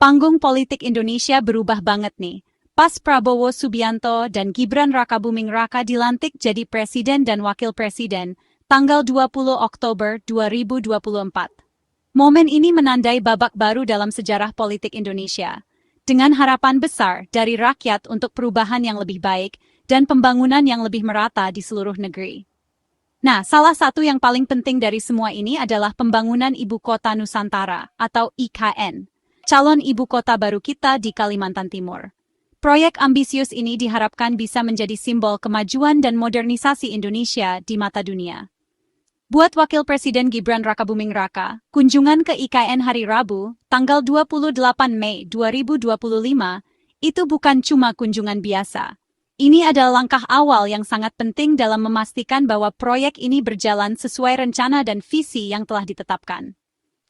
Panggung politik Indonesia berubah banget nih. Pas Prabowo Subianto dan Gibran Rakabuming Raka dilantik jadi presiden dan wakil presiden, tanggal 20 Oktober 2024. Momen ini menandai babak baru dalam sejarah politik Indonesia. Dengan harapan besar dari rakyat untuk perubahan yang lebih baik dan pembangunan yang lebih merata di seluruh negeri. Nah, salah satu yang paling penting dari semua ini adalah pembangunan Ibu Kota Nusantara atau IKN. Calon ibu kota baru kita di Kalimantan Timur. Proyek ambisius ini diharapkan bisa menjadi simbol kemajuan dan modernisasi Indonesia di mata dunia. Buat Wakil Presiden Gibran Rakabuming Raka, kunjungan ke IKN hari Rabu, tanggal 28 Mei 2025, itu bukan cuma kunjungan biasa. Ini adalah langkah awal yang sangat penting dalam memastikan bahwa proyek ini berjalan sesuai rencana dan visi yang telah ditetapkan.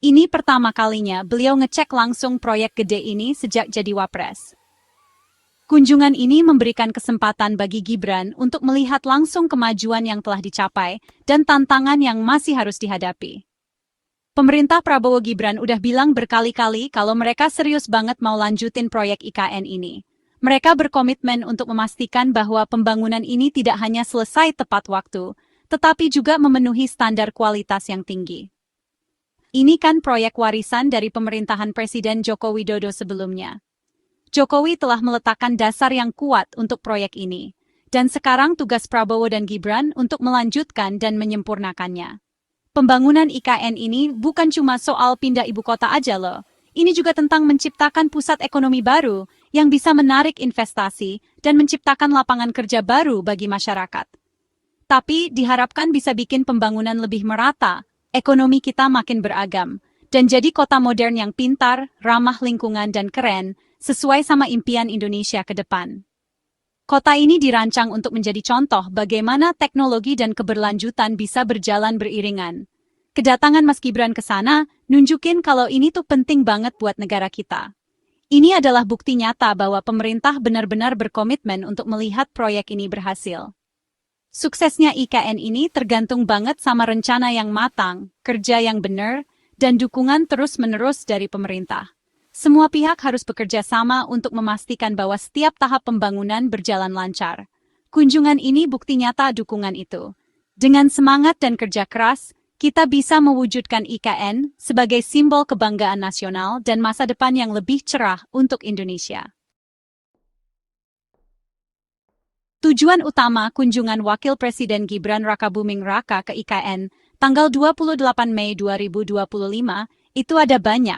Ini pertama kalinya beliau ngecek langsung proyek gede ini sejak jadi wapres. Kunjungan ini memberikan kesempatan bagi Gibran untuk melihat langsung kemajuan yang telah dicapai dan tantangan yang masih harus dihadapi. Pemerintah Prabowo Gibran udah bilang berkali-kali kalau mereka serius banget mau lanjutin proyek IKN ini. Mereka berkomitmen untuk memastikan bahwa pembangunan ini tidak hanya selesai tepat waktu, tetapi juga memenuhi standar kualitas yang tinggi. Ini kan proyek warisan dari pemerintahan Presiden Joko Widodo sebelumnya. Jokowi telah meletakkan dasar yang kuat untuk proyek ini, dan sekarang tugas Prabowo dan Gibran untuk melanjutkan dan menyempurnakannya. Pembangunan IKN ini bukan cuma soal pindah ibu kota aja loh, ini juga tentang menciptakan pusat ekonomi baru yang bisa menarik investasi dan menciptakan lapangan kerja baru bagi masyarakat. Tapi diharapkan bisa bikin pembangunan lebih merata, ekonomi kita makin beragam, dan jadi kota modern yang pintar, ramah lingkungan dan keren, sesuai sama impian Indonesia ke depan. Kota ini dirancang untuk menjadi contoh bagaimana teknologi dan keberlanjutan bisa berjalan beriringan. Kedatangan Mas Gibran ke sana nunjukin kalau ini tuh penting banget buat negara kita. Ini adalah bukti nyata bahwa pemerintah benar-benar berkomitmen untuk melihat proyek ini berhasil. Suksesnya IKN ini tergantung banget sama rencana yang matang, kerja yang benar, dan dukungan terus-menerus dari pemerintah. Semua pihak harus bekerja sama untuk memastikan bahwa setiap tahap pembangunan berjalan lancar. Kunjungan ini bukti nyata dukungan itu. Dengan semangat dan kerja keras, kita bisa mewujudkan IKN sebagai simbol kebanggaan nasional dan masa depan yang lebih cerah untuk Indonesia. Tujuan utama kunjungan Wakil Presiden Gibran Rakabuming Raka ke IKN tanggal 28 Mei 2025 itu ada banyak.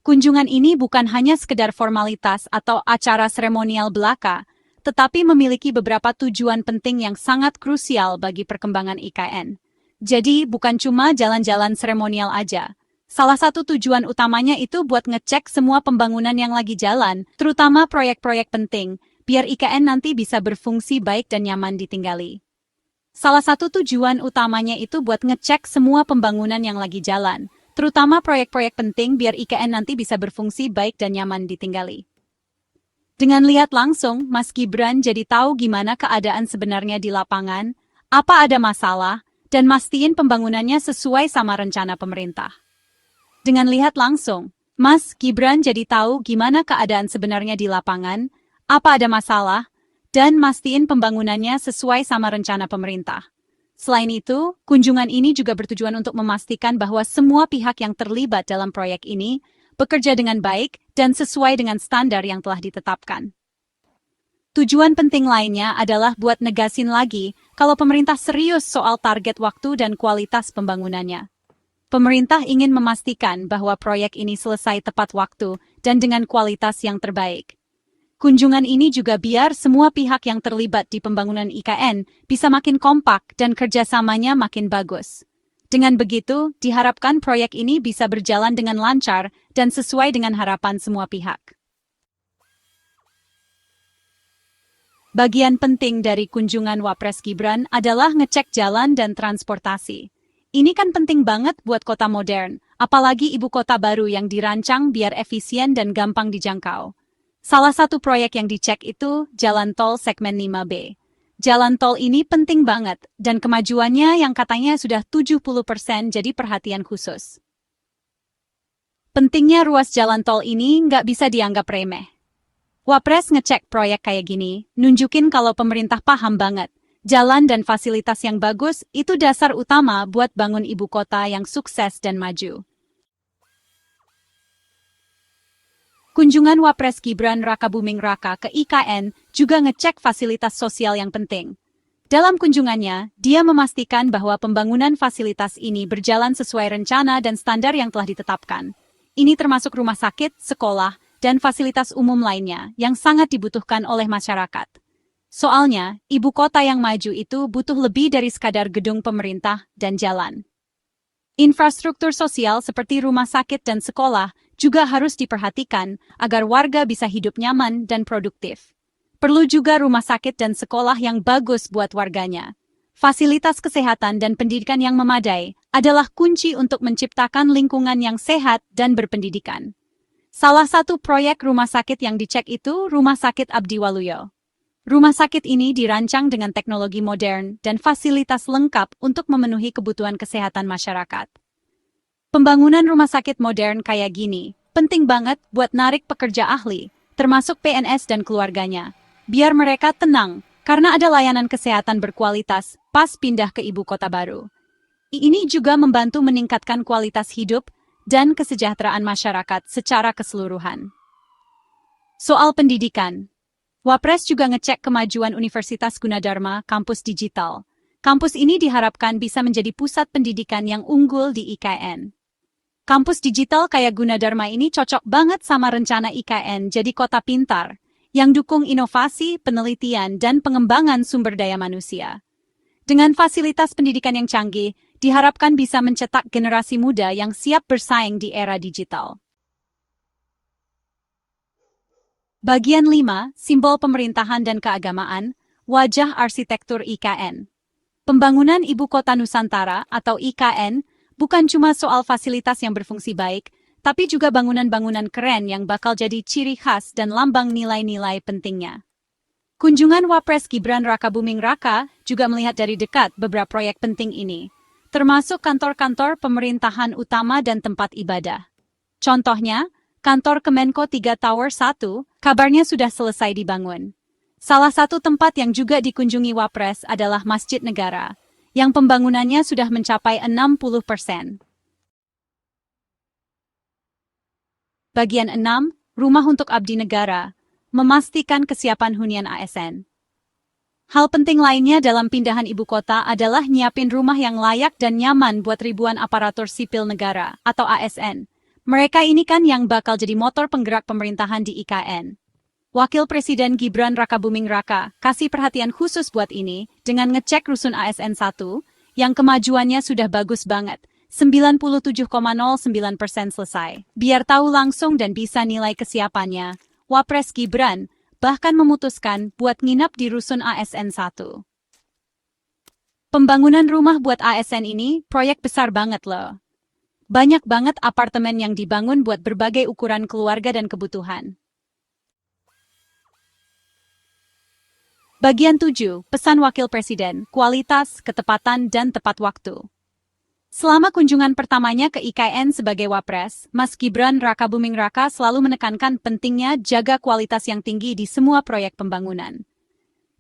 Kunjungan ini bukan hanya sekedar formalitas atau acara seremonial belaka, tetapi memiliki beberapa tujuan penting yang sangat krusial bagi perkembangan IKN. Jadi bukan cuma jalan-jalan seremonial aja. Salah satu tujuan utamanya itu buat ngecek semua pembangunan yang lagi jalan, terutama proyek-proyek penting, biar IKN nanti bisa berfungsi baik dan nyaman ditinggali. Salah satu tujuan utamanya itu buat ngecek semua pembangunan yang lagi jalan, terutama proyek-proyek penting biar IKN nanti bisa berfungsi baik dan nyaman ditinggali. Dengan lihat langsung, Mas Gibran jadi tahu gimana keadaan sebenarnya di lapangan, apa ada masalah, dan mastiin pembangunannya sesuai sama rencana pemerintah. Dengan lihat langsung, Mas Gibran jadi tahu gimana keadaan sebenarnya di lapangan, apa ada masalah, dan mastiin pembangunannya sesuai sama rencana pemerintah. Selain itu, kunjungan ini juga bertujuan untuk memastikan bahwa semua pihak yang terlibat dalam proyek ini bekerja dengan baik dan sesuai dengan standar yang telah ditetapkan. Tujuan penting lainnya adalah buat negasin lagi kalau pemerintah serius soal target waktu dan kualitas pembangunannya. Pemerintah ingin memastikan bahwa proyek ini selesai tepat waktu dan dengan kualitas yang terbaik. Kunjungan ini juga biar semua pihak yang terlibat di pembangunan IKN bisa makin kompak dan kerjasamanya makin bagus. Dengan begitu, diharapkan proyek ini bisa berjalan dengan lancar dan sesuai dengan harapan semua pihak. Bagian penting dari kunjungan Wapres Gibran adalah ngecek jalan dan transportasi. Ini kan penting banget buat kota modern, apalagi ibu kota baru yang dirancang biar efisien dan gampang dijangkau. Salah satu proyek yang dicek itu Jalan Tol Segmen 5B. Jalan tol ini penting banget, dan kemajuannya yang katanya sudah 70% jadi perhatian khusus. Pentingnya ruas jalan tol ini nggak bisa dianggap remeh. Wapres ngecek proyek kayak gini, nunjukin kalau pemerintah paham banget. Jalan dan fasilitas yang bagus itu dasar utama buat bangun ibu kota yang sukses dan maju. Kunjungan Wapres Gibran Rakabuming Raka ke IKN juga ngecek fasilitas sosial yang penting. Dalam kunjungannya, dia memastikan bahwa pembangunan fasilitas ini berjalan sesuai rencana dan standar yang telah ditetapkan. Ini termasuk rumah sakit, sekolah, dan fasilitas umum lainnya yang sangat dibutuhkan oleh masyarakat. Soalnya, ibu kota yang maju itu butuh lebih dari sekadar gedung pemerintah dan jalan. Infrastruktur sosial seperti rumah sakit dan sekolah juga harus diperhatikan agar warga bisa hidup nyaman dan produktif. Perlu juga rumah sakit dan sekolah yang bagus buat warganya. Fasilitas kesehatan dan pendidikan yang memadai adalah kunci untuk menciptakan lingkungan yang sehat dan berpendidikan. Salah satu proyek rumah sakit yang dicek itu Rumah Sakit Abdi Waluyo. Rumah sakit ini dirancang dengan teknologi modern dan fasilitas lengkap untuk memenuhi kebutuhan kesehatan masyarakat. Pembangunan rumah sakit modern kayak gini penting banget buat narik pekerja ahli, termasuk PNS dan keluarganya, biar mereka tenang karena ada layanan kesehatan berkualitas pas pindah ke ibu kota baru. Ini juga membantu meningkatkan kualitas hidup dan kesejahteraan masyarakat secara keseluruhan. Soal pendidikan, Wapres juga ngecek kemajuan Universitas Gunadarma Kampus Digital. Kampus ini diharapkan bisa menjadi pusat pendidikan yang unggul di IKN. Kampus digital kayak Gunadarma ini cocok banget sama rencana IKN jadi kota pintar, yang dukung inovasi, penelitian, dan pengembangan sumber daya manusia. Dengan fasilitas pendidikan yang canggih, diharapkan bisa mencetak generasi muda yang siap bersaing di era digital. Bagian 5, Simbol Pemerintahan dan Keagamaan, Wajah Arsitektur IKN. Pembangunan Ibu Kota Nusantara atau IKN bukan cuma soal fasilitas yang berfungsi baik, tapi juga bangunan-bangunan keren yang bakal jadi ciri khas dan lambang nilai-nilai pentingnya. Kunjungan Wapres Gibran Rakabuming Raka juga melihat dari dekat beberapa proyek penting ini, termasuk kantor-kantor pemerintahan utama dan tempat ibadah. Contohnya, kantor Kemenko 3 Tower 1, kabarnya sudah selesai dibangun. Salah satu tempat yang juga dikunjungi Wapres adalah Masjid Negara, yang pembangunannya sudah mencapai 60%. Bagian 6, Rumah untuk Abdi Negara, memastikan kesiapan hunian ASN. Hal penting lainnya dalam pindahan ibu kota adalah nyiapin rumah yang layak dan nyaman buat ribuan aparatur sipil negara, atau ASN. Mereka ini kan yang bakal jadi motor penggerak pemerintahan di IKN. Wakil Presiden Gibran Rakabuming Raka kasih perhatian khusus buat ini dengan ngecek rusun ASN 1 yang kemajuannya sudah bagus banget, 97,09% selesai. Biar tahu langsung dan bisa nilai kesiapannya, Wapres Gibran bahkan memutuskan buat nginap di rusun ASN 1. Pembangunan rumah buat ASN ini proyek besar banget loh. Banyak banget apartemen yang dibangun buat berbagai ukuran keluarga dan kebutuhan. Bagian 7, Pesan Wakil Presiden, Kualitas, Ketepatan, dan Tepat Waktu. Selama kunjungan pertamanya ke IKN sebagai Wapres, Mas Gibran Rakabuming Raka selalu menekankan pentingnya jaga kualitas yang tinggi di semua proyek pembangunan.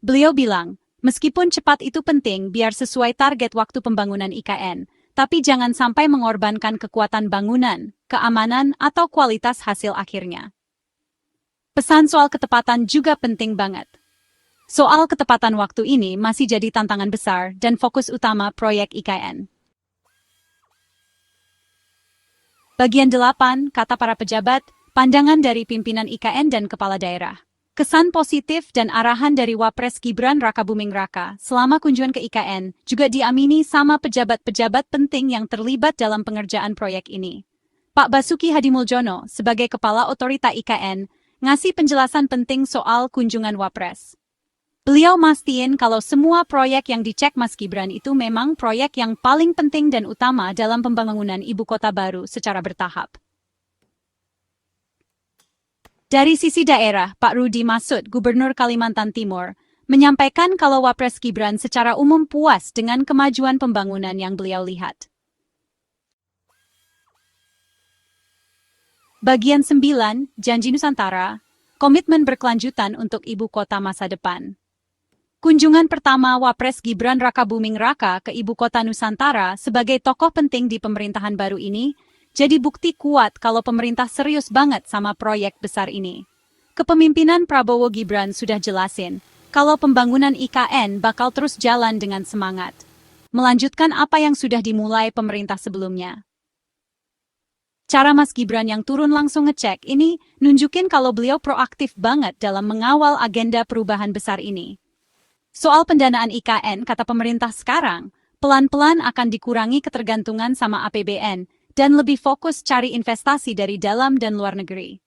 Beliau bilang, meskipun cepat itu penting biar sesuai target waktu pembangunan IKN, tapi jangan sampai mengorbankan kekuatan bangunan, keamanan, atau kualitas hasil akhirnya. Pesan soal ketepatan juga penting banget. Soal ketepatan waktu ini masih jadi tantangan besar dan fokus utama proyek IKN. Bagian 8, Kata Para Pejabat, Pandangan dari Pimpinan IKN dan Kepala Daerah. Kesan positif dan arahan dari Wapres Gibran Rakabuming Raka selama kunjungan ke IKN juga diamini sama pejabat-pejabat penting yang terlibat dalam pengerjaan proyek ini. Pak Basuki Hadimuljono sebagai Kepala Otorita IKN ngasih penjelasan penting soal kunjungan Wapres. Beliau mastiin kalau semua proyek yang dicek Mas Gibran itu memang proyek yang paling penting dan utama dalam pembangunan ibu kota baru secara bertahap. Dari sisi daerah, Pak Rudi Masud, Gubernur Kalimantan Timur, menyampaikan kalau Wapres Gibran secara umum puas dengan kemajuan pembangunan yang beliau lihat. Bagian 9, Janji Nusantara, komitmen berkelanjutan untuk ibu kota masa depan. Kunjungan pertama Wapres Gibran Rakabuming Raka ke ibu kota Nusantara sebagai tokoh penting di pemerintahan baru ini, jadi bukti kuat kalau pemerintah serius banget sama proyek besar ini. Kepemimpinan Prabowo Gibran sudah jelasin, kalau pembangunan IKN bakal terus jalan dengan semangat. Melanjutkan apa yang sudah dimulai pemerintah sebelumnya. Cara Mas Gibran yang turun langsung ngecek ini nunjukin kalau beliau proaktif banget dalam mengawal agenda perubahan besar ini. Soal pendanaan IKN, kata pemerintah sekarang, pelan-pelan akan dikurangi ketergantungan sama APBN dan lebih fokus cari investasi dari dalam dan luar negeri.